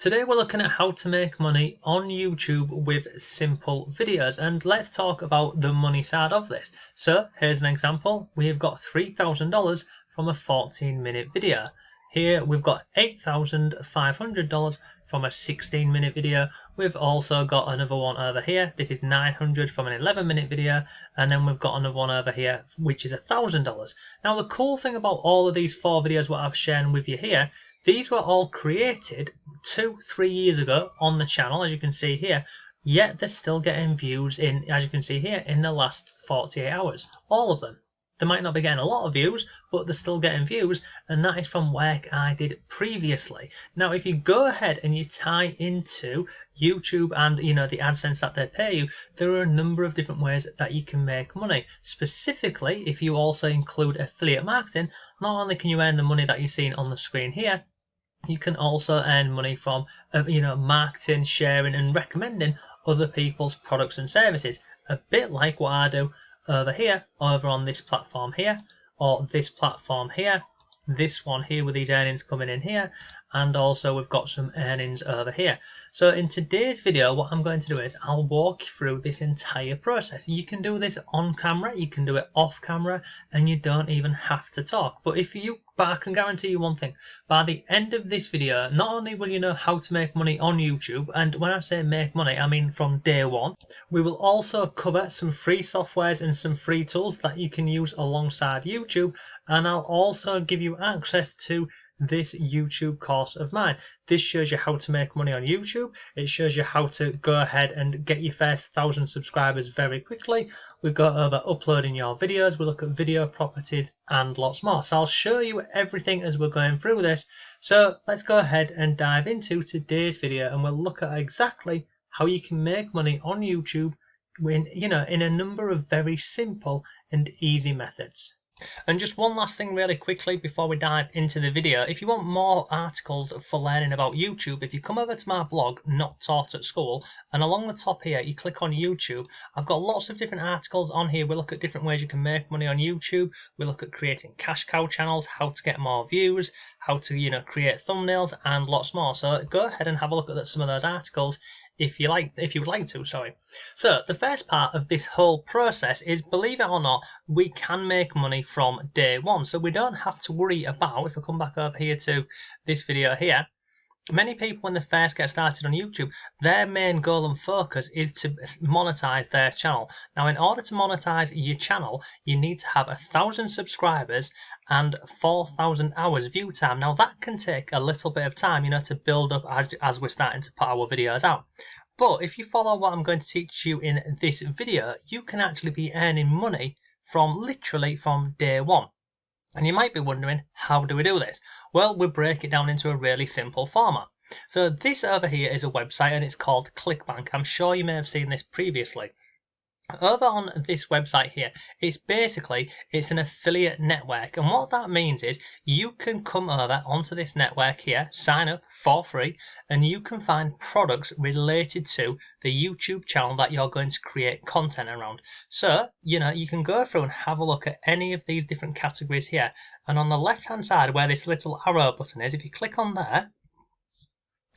Today we're looking at how to make money on YouTube with simple videos, and let's talk about the money side of this. So here's an example. We've got $3,000 from a 14-minute video. Here we've got $8,500 from a 16-minute video. We've also got another one over here. This is $900 from an 11-minute video, and then we've got another one over here which is $1,000. Now the cool thing about all of these four videos what I've shared with you here, these were all created 2-3 years ago on the channel, as you can see here, yet they're still getting views in, as you can see here, in the last 48 hours. All of them. They might not be getting a lot of views, but they're still getting views, and that is from work I did previously. Now, if you go ahead and you tie into YouTube and, the AdSense that they pay you, there are a number of different ways that you can make money. Specifically, if you also include affiliate marketing, not only can you earn the money that you're seeing on the screen here, you can also earn money from, marketing, sharing, and recommending other people's products and services. A bit like what I do over here, over on this platform here, or this platform here, this one here with these earnings coming in here, and also we've got some earnings over here. So in today's video, what I'm going to do is I'll walk you through this entire process. You can do this on camera, you can do it off camera, and you don't even have to talk. But I can guarantee you one thing, by the end of this video, not only will you know how to make money on YouTube, and when I say make money, I mean from day one, we will also cover some free softwares and some free tools that you can use alongside YouTube, and I'll also give you access to this YouTube course of mine. This shows you how to make money on YouTube. It shows you how to go ahead and get your first 1,000 subscribers very quickly. We go over uploading your videos, we look at video properties and lots more. So I'll show you everything as we're going through this. So let's go ahead and dive into today's video, and we'll look at exactly how you can make money on YouTube in a number of very simple and easy methods. And just one last thing really quickly before we dive into the video. If you want more articles for learning about YouTube, if you come over to my blog, Not Taught at School, and along the top here you click on YouTube, I've got lots of different articles on here. We look at different ways you can make money on YouTube. We look at creating cash cow channels, how to get more views, how to create thumbnails, and lots more. So go ahead and have a look at some of those articles if you would like to, sorry. So the first part of this whole process is, believe it or not, we can make money from day one. So we don't have to worry about, if I come back over here to this video here, many people when they first get started on YouTube, their main goal and focus is to monetize their channel. Now, in order to monetize your channel, you need to have 1,000 subscribers and 4,000 hours view time. Now, that can take a little bit of time, to build up as we're starting to put our videos out. But if you follow what I'm going to teach you in this video, you can actually be earning money literally from day one. And you might be wondering, how do we do this? Well, we break it down into a really simple format. So this over here is a website, and it's called ClickBank. I'm sure you may have seen this previously. Over on this website here, it's an affiliate network, and what that means is you can come over onto this network here, sign up for free, and you can find products related to the YouTube channel that you're going to create content around. So, you can go through and have a look at any of these different categories here, and on the left hand side where this little arrow button is, if you click on there,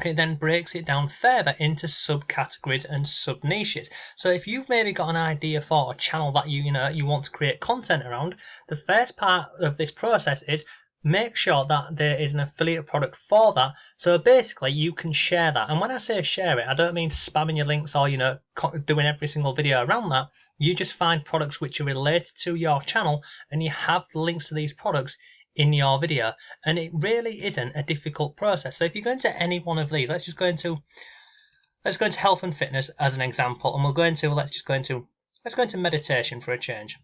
it then breaks it down further into subcategories and sub niches. So if you've maybe got an idea for a channel that you want to create content around, the first part of this process is make sure that there is an affiliate product for that. So basically you can share that. And when I say share it, I don't mean spamming your links or doing every single video around that. You just find products which are related to your channel, and you have the links to these products in your video, and it really isn't a difficult process. So if you go into any one of these, let's go into health and fitness as an example, and let's go into meditation for a change.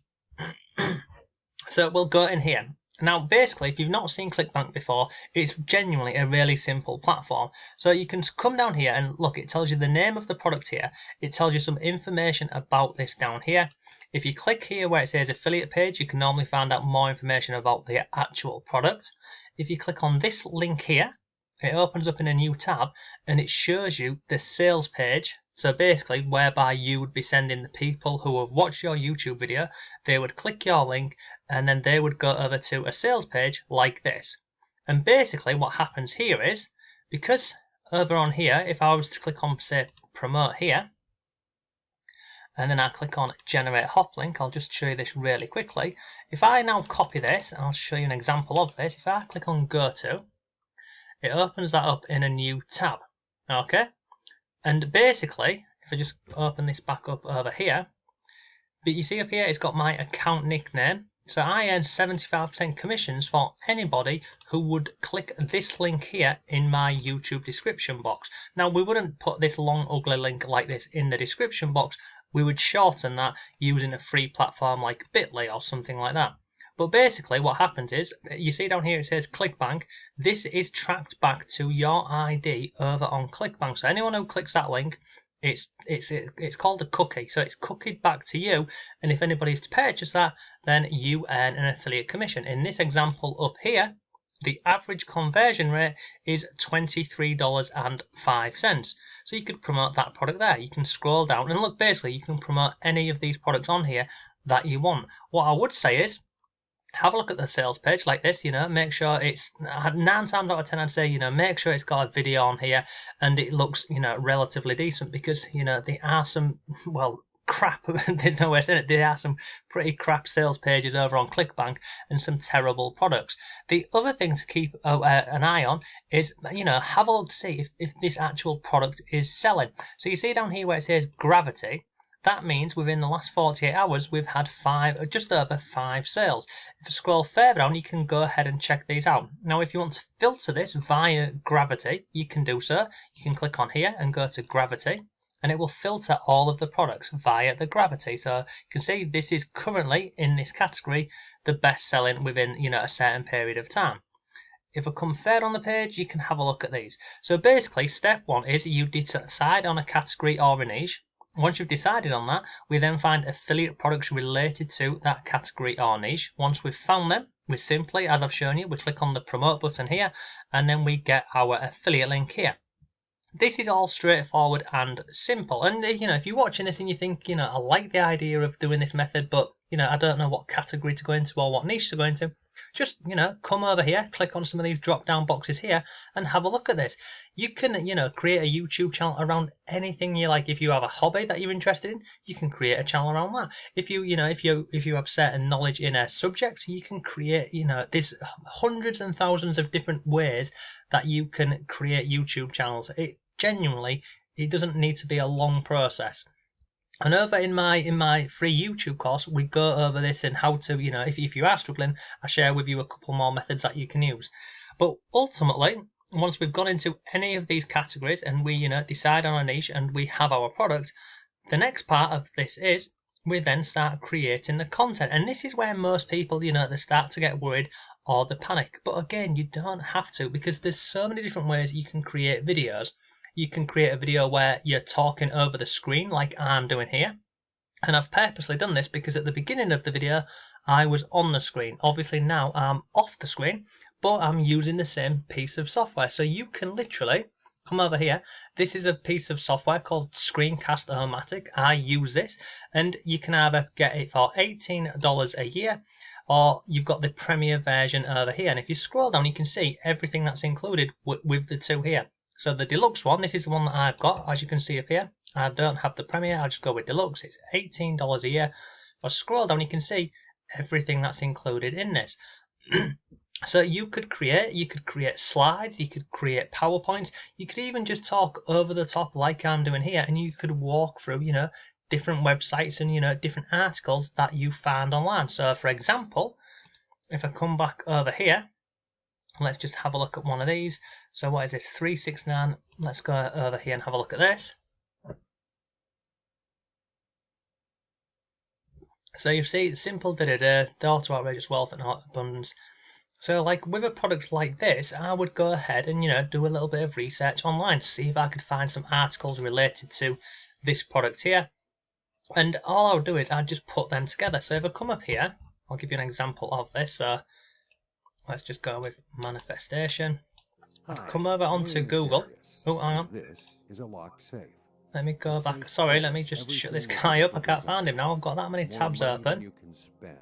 So we'll go in here. Now, basically, if you've not seen ClickBank before, it's genuinely a really simple platform. So you can come down here and look, it tells you the name of the product here. It tells you some information about this down here. If you click here where it says affiliate page, you can normally find out more information about the actual product. If you click on this link here, it opens up in a new tab, and it shows you the sales page. So basically, whereby you would be sending the people who have watched your YouTube video, they would click your link, and then they would go over to a sales page like this. And basically what happens here is, because over on here, if I was to click on, say, promote here, and then I click on generate hop link, I'll just show you this really quickly. If I now copy this, I'll show you an example of this. If I click on go to, it opens that up in a new tab. Okay, and basically, if I just open this back up over here, but you see up here, it's got my account nickname. So I earn 75% commissions for anybody who would click this link here in my YouTube description box. Now, we wouldn't put this long, ugly link like this in the description box. We would shorten that using a free platform like Bitly or something like that. But basically what happens is, you see down here it says ClickBank. This is tracked back to your ID over on ClickBank. So anyone who clicks that link, it's called a cookie. So it's cookied back to you, and if anybody's to purchase that, then you earn an affiliate commission. In this example up here, the average conversion rate is $23.05. So you could promote that product there. You can scroll down and look, basically you can promote any of these products on here that you want. What I would say is, have a look at the sales page like this, make sure it's 9 times out of 10, I'd say, make sure it's got a video on here and it looks, relatively decent, because, there are some, well, crap, there's no way saying it, there are some pretty crap sales pages over on ClickBank and some terrible products. The other thing to keep an eye on is, have a look to see if this actual product is selling. So you see down here where it says Gravity. That means within the last 48 hours, we've had just over 5 sales. If you scroll further down, you can go ahead and check these out. Now, if you want to filter this via Gravity, you can do so. You can click on here and go to Gravity, and it will filter all of the products via the Gravity. So you can see this is currently in this category the best selling within, a certain period of time. If I come further on the page, you can have a look at these. So basically, step 1 is you decide on a category or a niche. Once you've decided on that, we then find affiliate products related to that category or niche. Once we've found them, we simply, as I've shown you, we click on the promote button here, and then we get our affiliate link here. This is all straightforward and simple. And, if you're watching this and you think, I like the idea of doing this method, but, I don't know what category to go into or what niche to go into, just, come over here, click on some of these drop down boxes here and have a look at this. You can, create a YouTube channel around anything you like. If you have a hobby that you're interested in, you can create a channel around that. If you, if you have certain knowledge in a subject, you can create, there's hundreds and thousands of different ways that you can create YouTube channels. It doesn't need to be a long process. And over in my free YouTube course, we go over this and how to, if you are struggling, I share with you a couple more methods that you can use. But ultimately, once we've gone into any of these categories and we, decide on a niche and we have our product, the next part of this is we then start creating the content. And this is where most people, they start to get worried or they panic. But again, you don't have to, because there's so many different ways you can create videos. You can create a video where you're talking over the screen like I'm doing here. And I've purposely done this because at the beginning of the video, I was on the screen. Obviously now I'm off the screen, but I'm using the same piece of software. So you can literally come over here. This is a piece of software called Screencast or Matic. I use this, and you can either get it for $18 a year, or you've got the Premier version over here. And if you scroll down, you can see everything that's included with the two here. So the deluxe one, this is the one that I've got, as you can see up here. I don't have the Premier, I just go with deluxe. It's $18 a year. If I scroll down, you can see everything that's included in this. So you could create slides, you could create PowerPoints, you could even just talk over the top like I'm doing here, and you could walk through, different websites and, different articles that you find online. So for example, if I come back over here, let's just have a look at one of these. So what is this? 369. Let's go over here and have a look at this. So you see, simple door to outrageous wealth and abundance. So like with a product like this, I would go ahead and, do a little bit of research online to see if I could find some articles related to this product here. And all I would do is I'd just put them together. So if I come up here, I'll give you an example of this. So let's just go with manifestation. Come over onto Google. Oh, hang on. This is a locked safe. Let me go back. Sorry, let me just shut this guy up. I can't find him now. I've got that many tabs open. You can spend.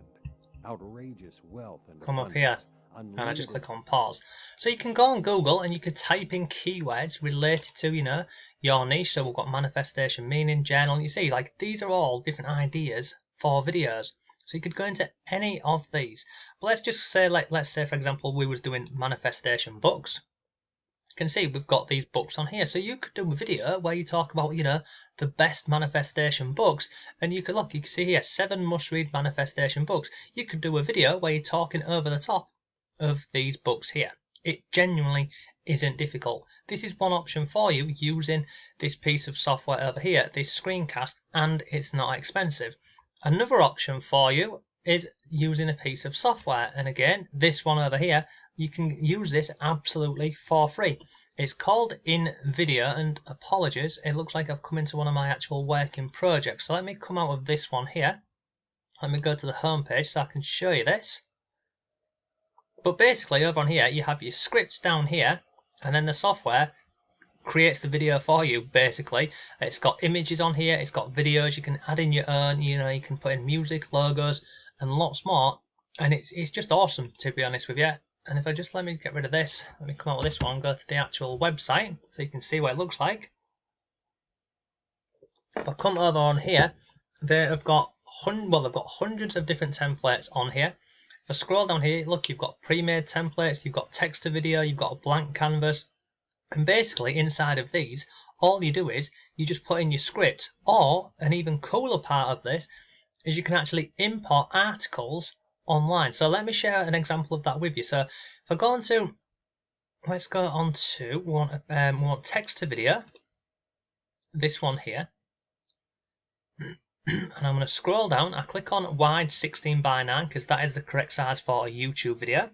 Outrageous wealth and Come up here. and I just click on pause. So you can go on Google and you could type in keywords related to, your niche. So we've got manifestation, meaning, journal. You see, like, these are all different ideas for videos. So you could go into any of these. But let's just say, let's say for example, we was doing manifestation books. You can see we've got these books on here. So you could do a video where you talk about, the best manifestation books. And you can see here, 7 must-read manifestation books. You could do a video where you're talking over the top of these books here. It genuinely isn't difficult. This is one option for you using this piece of software over here, this Screencast, and it's not expensive. Another option for you is using a piece of software, and again, this one over here, you can use this absolutely for free. It's called InVideo, and apologies, it looks like I've come into one of my actual working projects. So let me come out of this one here. Let me go to the home page so I can show you this. But basically over on here, you have your scripts down here, and then the software creates the video for you. Basically, it's got images on here, it's got videos, you can add in your own, you can put in music, logos, and lots more, and it's just awesome, to be honest with you. And if I just let me get rid of this, let me come out with this one, go to the actual website so you can see what it looks like. If I come over on here, they've got hundreds of different templates on here. If I scroll down here, look, you've got pre-made templates, you've got text to video, you've got a blank canvas, and basically inside of these, all you do is you just put in your script. Or an even cooler part of this is you can actually import articles online. So let me share an example of that with you. So if I go on to, let's go on to, we want text to video, this one here, and I'm going to scroll down. I click on wide 16:9 because that is the correct size for a YouTube video.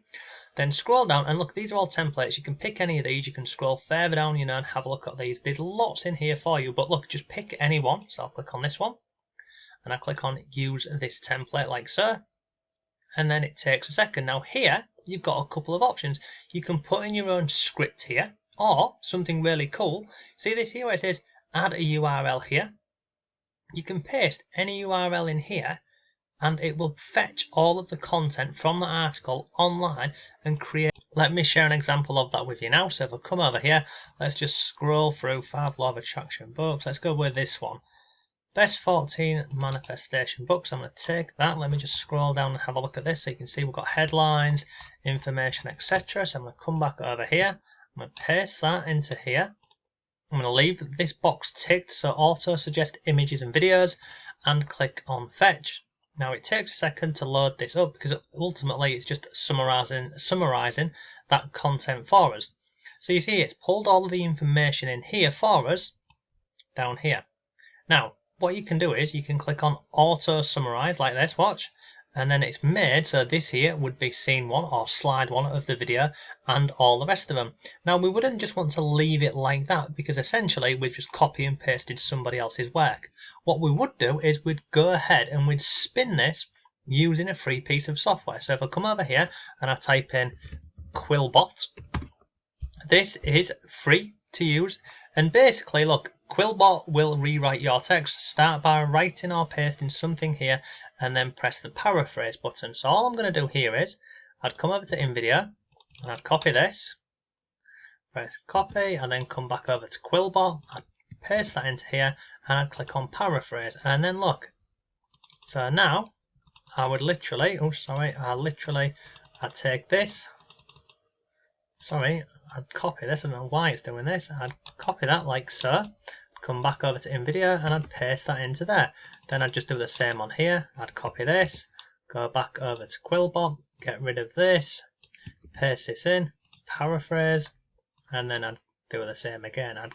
Then scroll down and look, these are all templates. You can pick any of these. You can scroll further down, and have a look at these. There's lots in here for you, but look, just pick any one. So I'll click on this one, and I click on use this template like so, and then it takes a second. Now here, you've got a couple of options. You can put in your own script here, or something really cool. See this here where it says add a URL here? You can paste any URL in here, and it will fetch all of the content from the article online and create. Let me share an example of that with you now. So if I come over here, let's just scroll through 5 Law of Attraction books. Let's go with this one. Best 14 manifestation books. I'm going to take that. Let me just scroll down and have a look at this. So you can see we've got headlines, information, etc. So I'm going to come back over here. I'm going to paste that into here. I'm going to leave this box ticked, so auto suggest images and videos, and click on fetch. Now it takes a second to load this up because ultimately it's just summarizing that content for us. So you see it's pulled all of the information in here for us down here. Now what you can do is you can click on auto summarize like this, watch, and then it's made so this here would be scene 1 or slide 1 of the video and all the rest of them. Now we wouldn't just want to leave it like that because essentially we've just copy and pasted somebody else's work. What we would do is we'd go ahead and we'd spin this using a free piece of software. So if I come over here and I type in Quillbot, this is free to use, and basically look, Quillbot will rewrite your text. Start by writing or pasting something here and then press the paraphrase button. So all I'm going to do here is I'd come over to InVideo and I'd copy this, press copy, and then come back over to Quillbot. I'd paste that into here and I'd click on paraphrase, and then look. So now I would literally, I'd take this, I'd copy this. I don't know why it's doing this. I'd copy that like so, come back over to InVideo and I'd paste that into there. Then I'd just do the same on here. I'd copy this, go back over to Quillbot, get rid of this, paste this in, paraphrase, and then I'd do the same again. I'd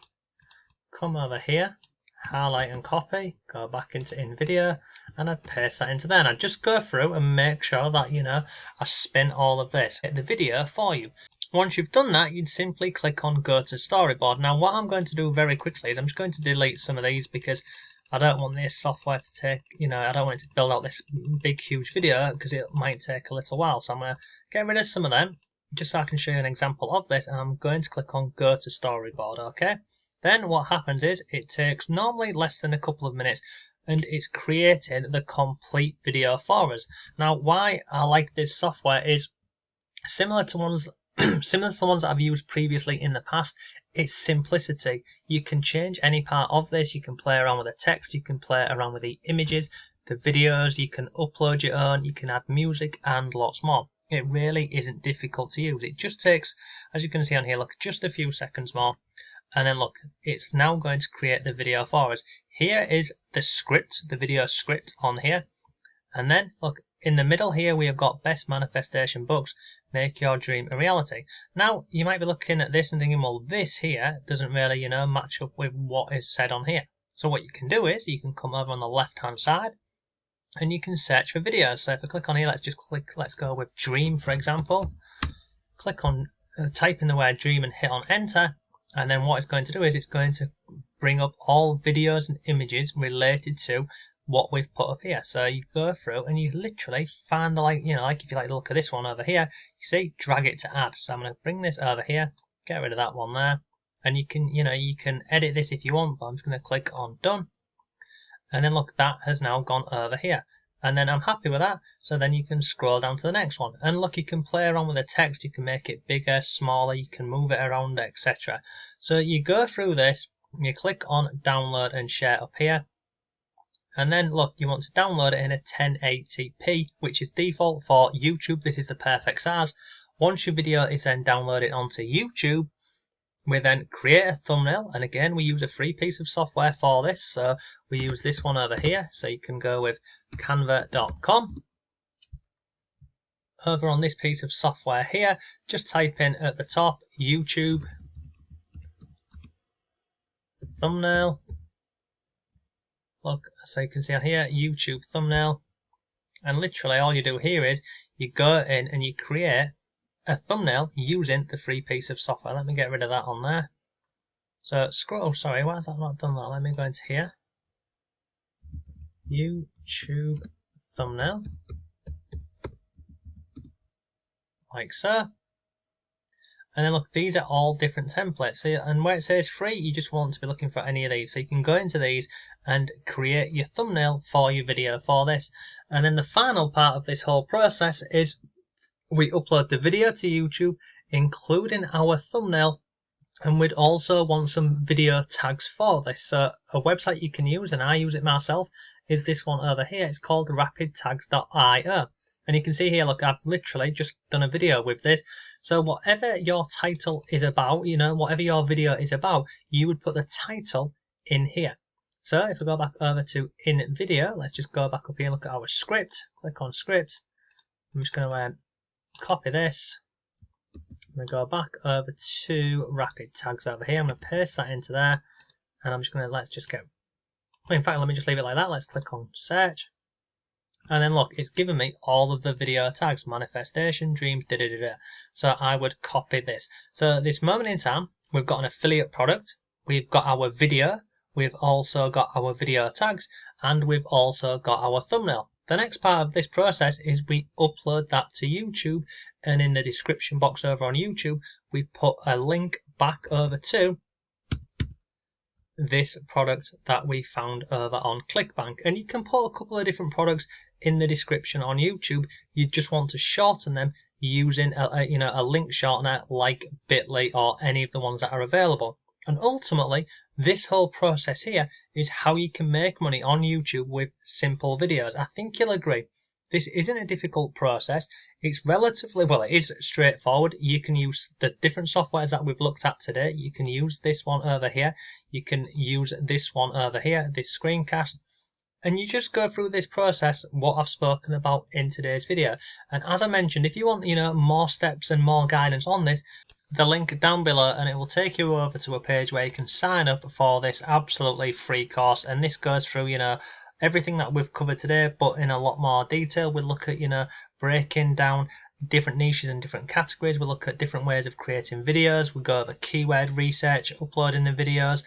come over here, highlight and copy, go back into InVideo, and I'd paste that into there. And I'd just go through and make sure that, I spin all of this, the video for you. Once you've done that, you'd simply click on Go to Storyboard. Now what I'm going to do very quickly is I'm just going to delete some of these because I don't want this software to take, I don't want it to build out this big huge video because it might take a little while. So I'm going to get rid of some of them just so I can show you an example of this, and I'm going to click on Go to Storyboard, okay? Then what happens is it takes normally less than a couple of minutes and it's created the complete video for us. Now why I like this software is Similar to ones similar to the ones that I've used previously in the past, it's simplicity. You can change any part of this, you can play around with the text, you can play around with the images, the videos, you can upload your own, you can add music and lots more. It really isn't difficult to use. It just takes, as you can see on here, look, just a few seconds more. And then look, it's now going to create the video for us. Here is the script, the video script on here. And then look, in the middle here we have got best manifestation books, make your dream a reality. Now you might be looking at this and thinking, well, this here doesn't really, match up with what is said on here. So what you can do is you can come over on the left hand side and you can search for videos. So if I click on here, let's go with dream, for example. Click on, type in the word dream and hit on enter. And then what it's going to do is it's going to bring up all videos and images related to what we've put up here. So you go through and you literally find the, like if you like to look at this one over here, you see, drag it to add. So I'm going to bring this over here, get rid of that one there. And you can edit this if you want, but I'm just going to click on done. And then look, that has now gone over here. And then I'm happy with that. So then you can scroll down to the next one. And look, you can play around with the text. You can make it bigger, smaller. You can move it around, etc. So you go through this, you click on download and share up here. And then look, you want to download it in a 1080p, which is default for YouTube. This is the perfect size. Once your video is then downloaded onto YouTube, we then create a thumbnail, and again we use a free piece of software for this, so we use this one over here. So you can go with canva.com. Over on this piece of software here, just type in at the top YouTube thumbnail. Look, so you can see on here YouTube thumbnail, and literally all you do here is you go in and you create a thumbnail using the free piece of software. Let me get rid of that on there. So scroll, sorry, why has that not done that? Let me go into here. YouTube thumbnail. Like so. And then look, these are all different templates. So, and where it says free, you just want to be looking for any of these. So you can go into these and create your thumbnail for your video for this. And then the final part of this whole process is we upload the video to YouTube, including our thumbnail, and we'd also want some video tags for this. So a website you can use, and I use it myself, is this one over here. It's called rapidtags.io. And you can see here, look, I've literally just done a video with this. So whatever your title is about, whatever your video is about, you would put the title in here. So if I go back over to in video, let's just go back up here and look at our script. Click on script. I'm just going to copy this. I'm going to go back over to rapid tags over here. I'm going to paste that into there. And I'm just going to, in fact, let me just leave it like that. Let's click on search. And then look, it's given me all of the video tags, manifestation, dreams, So I would copy this. So at this moment in time, we've got an affiliate product, we've got our video, we've also got our video tags, and we've also got our thumbnail. The next part of this process is we upload that to YouTube, and in the description box over on YouTube, we put a link back over to this product that we found over on ClickBank. And you can put a couple of different products in the description on YouTube. You just want to shorten them using a link shortener like Bitly or any of the ones that are available. And ultimately, this whole process here is how you can make money on YouTube with simple videos. I think you'll agree. This isn't a difficult process. It's relatively, well, it is straightforward. You can use the different softwares that we've looked at today. You can use this one over here. You can use this one over here, this Screencast. And you just go through this process, what I've spoken about in today's video. And as I mentioned, if you want, more steps and more guidance on this, the link down below, and it will take you over to a page where you can sign up for this absolutely free course. And this goes through, everything that we've covered today, but in a lot more detail. We'll look at, breaking down different niches and different categories. We'll look at different ways of creating videos. We'll go over keyword research, uploading the videos,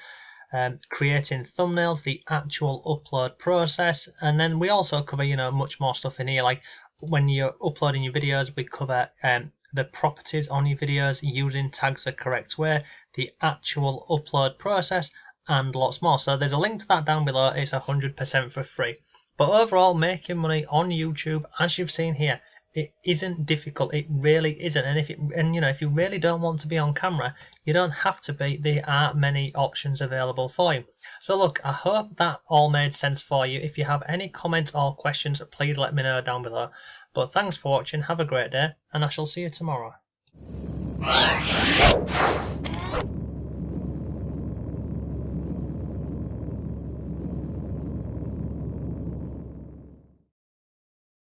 creating thumbnails, the actual upload process. And then we also cover, much more stuff in here. Like when you're uploading your videos, we cover the properties on your videos, using tags the correct way, the actual upload process, and lots more. So there's a link to that down below. It's 100% for free. But overall, making money on YouTube, as you've seen here, It isn't difficult. It really isn't. And if you really don't want to be on camera, you don't have to be. There are many options available for you. So look, I hope that all made sense for you. If you have any comments or questions, please let me know down below. But thanks for watching. Have a great day, and I shall see you tomorrow.